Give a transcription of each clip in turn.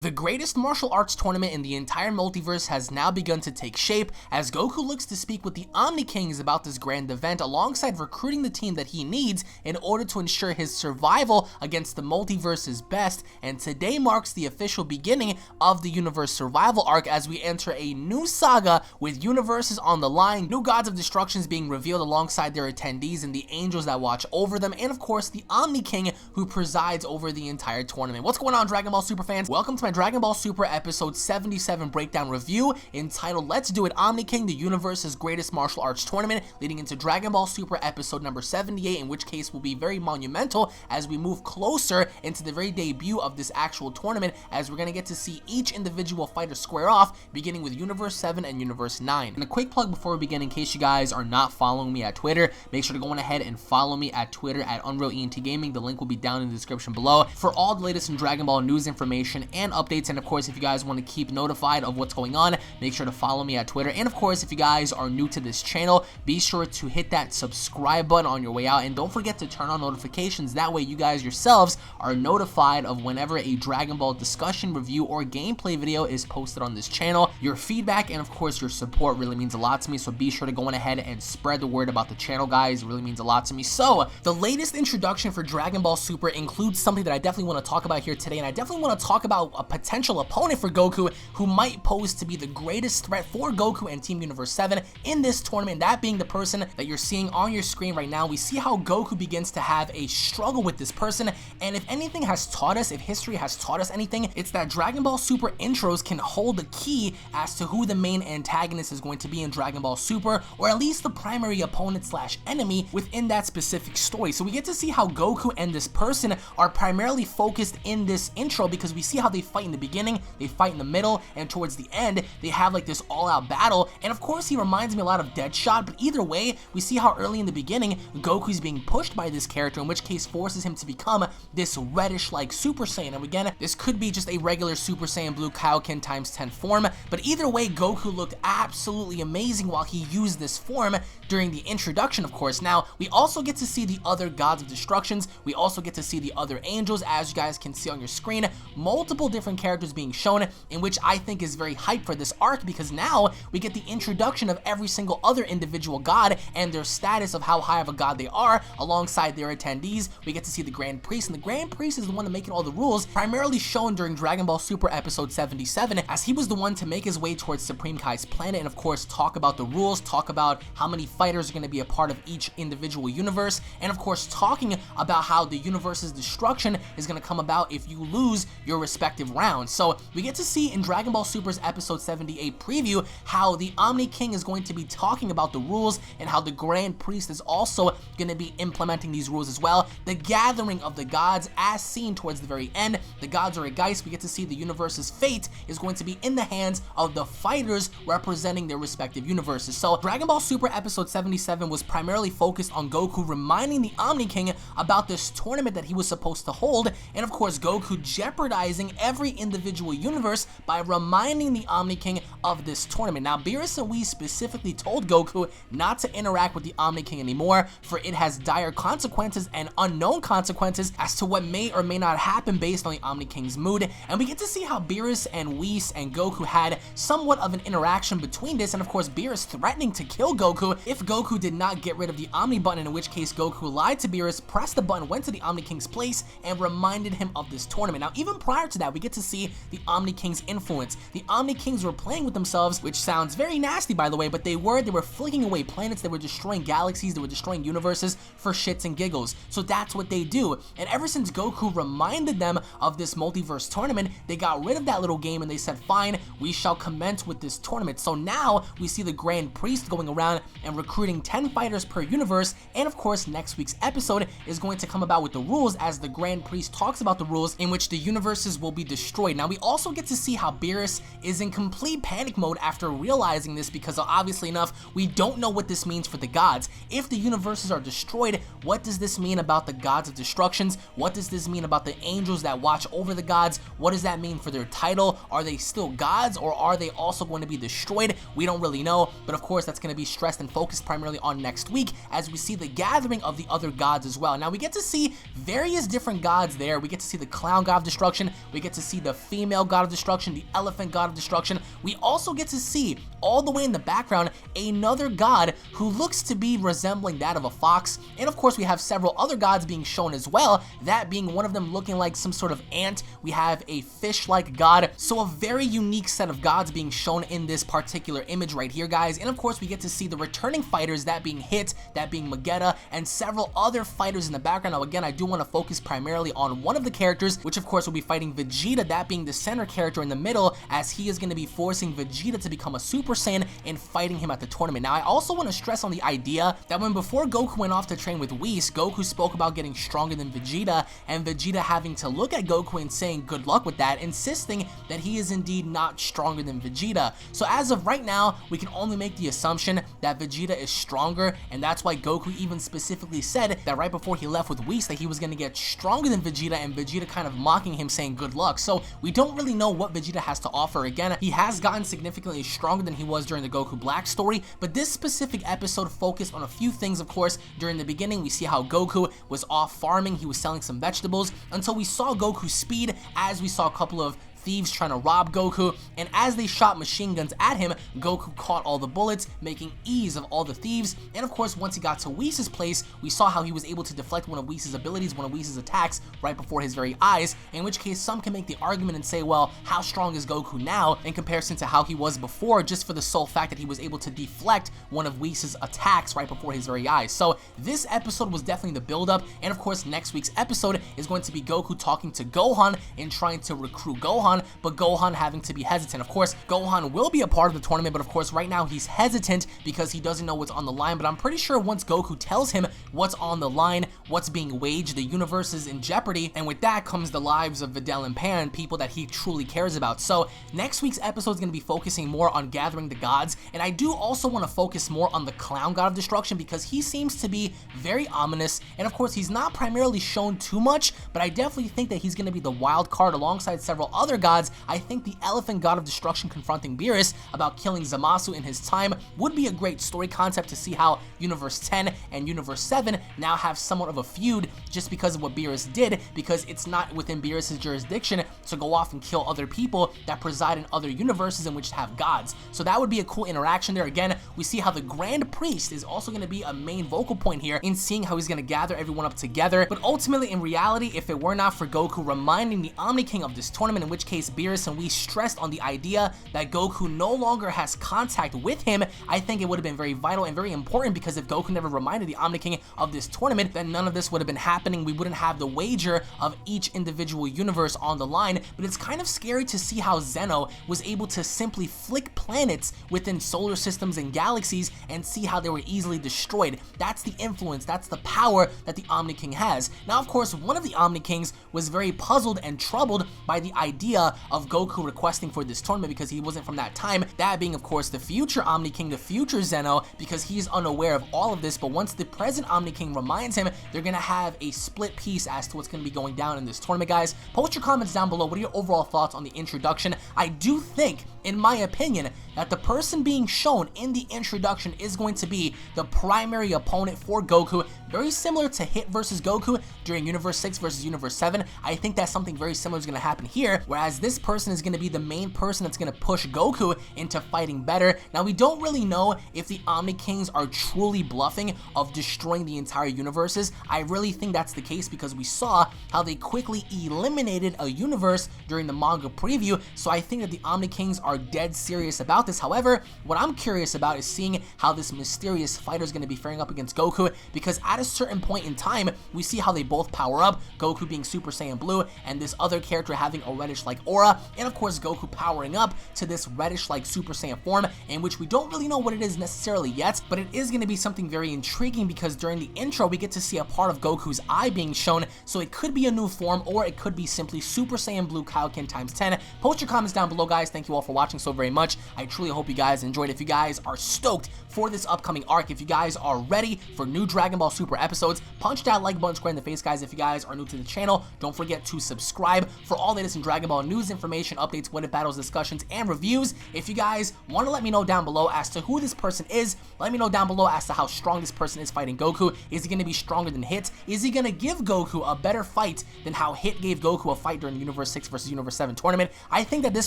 The greatest martial arts tournament in the entire multiverse has now begun to take shape as Goku looks to speak with the Omni-Kings about this grand event alongside recruiting the team that he needs in order to ensure his survival against the multiverse's best, and today marks the official beginning of the universe survival arc as we enter a new saga with universes on the line, new gods of destructions being revealed alongside their attendees and the angels that watch over them, and of course the Omni-King who presides over the entire tournament. What's going on, Dragon Ball Super fans? Welcome to my Dragon Ball Super episode 77 breakdown review entitled Let's Do It Omni-King, the universe's greatest martial arts tournament, leading into Dragon Ball Super episode number 78, in which case will be very monumental as we move closer into the very debut of this actual tournament, as we're going to get to see each individual fighter square off, beginning with Universe 7 and Universe 9. And a quick plug before we begin, in case you guys are not following me at Twitter, make sure to go on ahead and follow me at Twitter at UnrealEntGaming. The link will be down in the description below for all the latest in Dragon Ball news, information, and updates. And of course, if you guys want to keep notified of what's going on, make sure to follow me at Twitter. And of course, if you guys are new to this channel, be sure to hit that subscribe button on your way out, and don't forget to turn on notifications. That way you guys yourselves are notified of whenever a Dragon Ball discussion, review, or gameplay video is posted on this channel. Your feedback and of course your support really means a lot to me, so be sure to go on ahead and spread the word about the channel, guys. It really means a lot to me. So the latest introduction for Dragon Ball Super includes something that I definitely want to talk about here today, and I definitely want to talk about a potential opponent for Goku who might pose to be the greatest threat for Goku and Team Universe 7 in this tournament, that being the person that you're seeing on your screen right now. We see how Goku begins to have a struggle with this person, and if anything has taught us, if history has taught us anything, it's that Dragon Ball Super intros can hold the key as to who the main antagonist is going to be in Dragon Ball Super, or at least the primary opponent slash enemy within that specific story. So we get to see how Goku and this person are primarily focused in this intro, because we see how they fight in the beginning, they fight in the middle, and towards the end they have like this all-out battle. And of course he reminds me a lot of Deadshot, but either way we see how early in the beginning Goku's being pushed by this character, in which case forces him to become this reddish like Super Saiyan. And again, this could be just a regular Super Saiyan Blue Kaioken times 10 form, but either way Goku looked absolutely amazing while he used this form during the introduction, of course. Now we also get to see the other gods of destructions, we also get to see the other angels, as you guys can see on your screen, multiple different characters being shown, in which I think is very hype for this arc, because now we get the introduction of every single other individual god and their status of how high of a god they are alongside their attendees. We get to see the Grand Priest, and the Grand Priest is the one making all the rules, primarily shown during Dragon Ball Super episode 77, as he was the one to make his way towards Supreme Kai's planet and of course talk about the rules, talk about how many fighters are going to be a part of each individual universe, and of course talking about how the universe's destruction is going to come about if you lose your respective rounds. So we get to see in Dragon Ball Super's episode 78 preview how the Omni-King is going to be talking about the rules, and how the Grand Priest is also going to be implementing these rules as well. The gathering of the gods as seen towards the very end, the gods are a geist. We get to see the universe's fate is going to be in the hands of the fighters representing their respective universes. So Dragon Ball Super episode 77 was primarily focused on Goku reminding the Omni-King about this tournament that he was supposed to hold, and of course Goku jeopardizing every individual universe by reminding the Omni-King of this tournament. Now Beerus and Whis specifically told Goku not to interact with the Omni-King anymore, for it has dire consequences and unknown consequences as to what may or may not happen based on the Omni-King's mood. And we get to see how Beerus and Whis and Goku had somewhat of an interaction between this, and of course Beerus threatening to kill Goku if Goku did not get rid of the Omni button, in which case Goku lied to Beerus, pressed the button, went to the Omni-King's place, and reminded him of this tournament. Now even prior to that, we get to see the Omni-King's influence. The Omni-Kings were playing with themselves, which sounds very nasty by the way, but they were flicking away planets, they were destroying galaxies, they were destroying universes for shits and giggles. So that's what they do, and ever since Goku reminded them of this multiverse tournament, they got rid of that little game and they said, fine, we shall commence with this tournament. So now we see the Grand Priest going around and recruiting 10 fighters per universe, and of course next week's episode is going to come about with the rules, as the Grand Priest talks about the rules in which the universes will be destroyed. Now we also get to see how Beerus is in complete panic mode after realizing this, because obviously enough, we don't know what this means for the gods. If the universes are destroyed, what does this mean about the gods of destructions? What does this mean about the angels that watch over the gods? What does that mean for their title? Are they still gods, or are they also going to be destroyed? We don't really know, but of course that's going to be stressed and focused primarily on next week as we see the gathering of the other gods as well. Now we get to see various different gods there. We get to see the clown god of destruction, we get to see see the female god of destruction, the elephant god of destruction. We also get to see all the way in the background another god who looks to be resembling that of a fox. And of course we have several other gods being shown as well, that being one of them looking like some sort of ant. We have a fish-like god, so a very unique set of gods being shown in this particular image right here, guys. And of course we get to see the returning fighters, that being Hit, that being Magetta, and several other fighters in the background. Now again, I do want to focus primarily on one of the characters, which of course will be fighting Vegeta, that being the center character in the middle, as he is going to be forcing Vegeta to become a Super Saiyan and fighting him at the tournament. Now I also want to stress on the idea that when before Goku went off to train with Whis, Goku spoke about getting stronger than Vegeta, and Vegeta having to look at Goku and saying good luck with that, insisting that he is indeed not stronger than Vegeta. So as of right now, we can only make the assumption that Vegeta is stronger, and that's why Goku even specifically said that right before he left with Whis that he was going to get stronger than Vegeta, and Vegeta kind of mocking him saying good luck. So we don't really know what Vegeta has to offer. Again, he has gotten significantly stronger than he was during the Goku Black story, but this specific episode focused on a few things. Of course, during the beginning we see how Goku was off farming, he was selling some vegetables, until we saw Goku's speed, as we saw a couple of thieves trying to rob Goku, and as they shot machine guns at him, Goku caught all the bullets, making ease of all the thieves. And of course, once he got to Whis' place, we saw how he was able to deflect one of Whis' abilities, one of Whis' attacks, right before his very eyes, in which case some can make the argument and say, well, how strong is Goku now in comparison to how he was before, just for the sole fact that he was able to deflect one of Whis' attacks right before his very eyes. So this episode was definitely the build-up, and of course, next week's episode is going to be Goku talking to Gohan and trying to recruit Gohan, but Gohan having to be hesitant. Of course, Gohan will be a part of the tournament, but of course, right now he's hesitant because he doesn't know what's on the line. But I'm pretty sure once Goku tells him what's on the line, what's being waged, the universe is in jeopardy, and with that comes the lives of Videl and Pan, people that he truly cares about. So next week's episode is going to be focusing more on gathering the gods, and I do also want to focus more on the Clown God of Destruction because he seems to be very ominous, and of course, he's not primarily shown too much, but I definitely think that he's going to be the wild card alongside several other gods. I think the Elephant God of Destruction confronting Beerus about killing Zamasu in his time would be a great story concept to see how Universe 10 and Universe 7 now have somewhat of a feud just because of what Beerus did, because it's not within Beerus' jurisdiction to go off and kill other people that preside in other universes in which have gods. So that would be a cool interaction there. Again, we see how the Grand Priest is also going to be a main vocal point here in seeing how he's going to gather everyone up together. But ultimately, in reality, if it were not for Goku reminding the Omni-King of this tournament, in which case Beerus and we stressed on the idea that Goku no longer has contact with him, I think it would have been very vital and very important, because if Goku never reminded the Omni-King of this tournament, then none of this would have been happening. We wouldn't have the wager of each individual universe on the line. But it's kind of scary to see how Zeno was able to simply flick planets within solar systems and galaxies and see how they were easily destroyed. That's the influence, that's the power that the Omni-King has. Now, of course, one of the Omni-Kings was very puzzled and troubled by the idea of Goku requesting for this tournament because he wasn't from that time, that being of course the future Omni-King, the future Zeno, because he's unaware of all of this. But once the present Omni-King reminds him, they're gonna have a split piece as to what's gonna be going down in this tournament. Guys, post your comments down below. What are your overall thoughts on the introduction? I do think, in my opinion, that the person being shown in the introduction is going to be the primary opponent for Goku, very similar to Hit versus Goku during Universe 6 versus Universe 7. I think that something very similar is going to happen here, whereas this person is going to be the main person that's going to push Goku into fighting better. Now, we don't really know if the Omni-Kings are truly bluffing of destroying the entire universes. I really think that's the case because we saw how they quickly eliminated a universe during the manga preview, so I think that the Omni-Kings are dead serious about this. However, what I'm curious about is seeing how this mysterious fighter is going to be faring up against Goku, because at a certain point in time, we see how they both power up, Goku being Super Saiyan Blue, and this other character having a reddish-like aura, and of course Goku powering up to this reddish-like Super Saiyan form, in which we don't really know what it is necessarily yet, but it is going to be something very intriguing because during the intro, we get to see a part of Goku's eye being shown, so it could be a new form, or it could be simply Super Saiyan Blue Kaioken times 10. Post your comments down below, guys. Thank you all for watching. watching so very much. I truly hope you guys enjoyed. If you guys are stoked for this upcoming arc, if you guys are ready for new Dragon Ball Super episodes, punch that like button square in the face, guys. If you guys are new to the channel, don't forget to subscribe for all latest in Dragon Ball news, information, updates, what if battles, discussions, and reviews. If you guys want to let me know down below as to who this person is, let me know down below as to how strong this person is fighting Goku. Is he going to be stronger than Hit? Is he going to give Goku a better fight than how Hit gave Goku a fight during the Universe 6 versus Universe 7 tournament? I think that this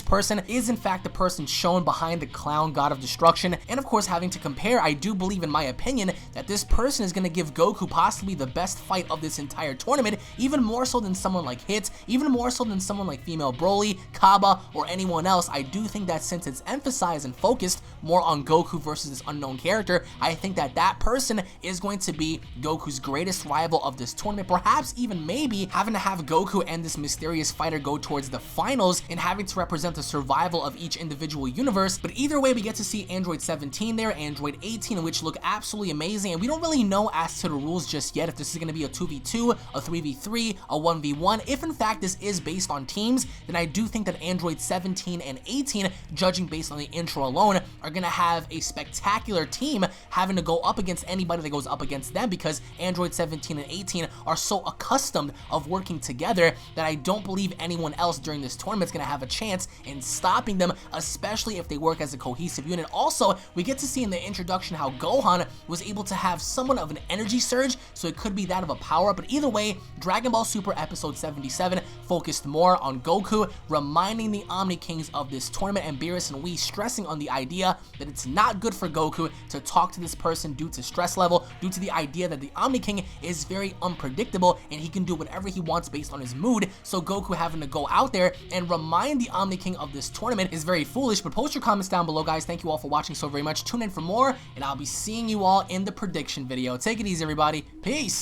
person is in fact the person shown behind the clown god of destruction, and of course having to compare, I do believe in my opinion that this person is going to give Goku possibly the best fight of this entire tournament, even more so than someone like Hit, even more so than someone like Female Broly, Kaba, or anyone else. I do think that since it's emphasized and focused more on Goku versus this unknown character, I think that that person is going to be Goku's greatest rival of this tournament, perhaps even maybe having to have Goku and this mysterious fighter go towards the finals and having to represent the survival of each individual universe. But either way, we get to see Android 17 there, Android 18, which look absolutely amazing, and we don't really know as to the rules just yet, if this is going to be a 2v2, a 3v3, a 1v1. If in fact this is based on teams, then I do think that Android 17 and 18, judging based on the intro alone, are going to have a spectacular team having to go up against anybody that goes up against them, because Android 17 and 18 are so accustomed of working together that I don't believe anyone else during this tournament is going to have a chance in stopping them, especially if they work as a cohesive unit. Also, we get to see in the introduction how Gohan was able to have somewhat of an energy surge, so it could be that of a power-up. But either way, Dragon Ball Super Episode 77 focused more on Goku, reminding the Omni-Kings of this tournament, and Beerus and Whis stressing on the idea that it's not good for Goku to talk to this person due to stress level, due to the idea that the Omni-King is very unpredictable and he can do whatever he wants based on his mood. So Goku having to go out there and remind the Omni-King of this tournament is very foolish. But post your comments down below, guys. Thank you all for watching so very much. Tune in for more, and I'll be seeing you all in the prediction video. Take it easy, everybody. Peace.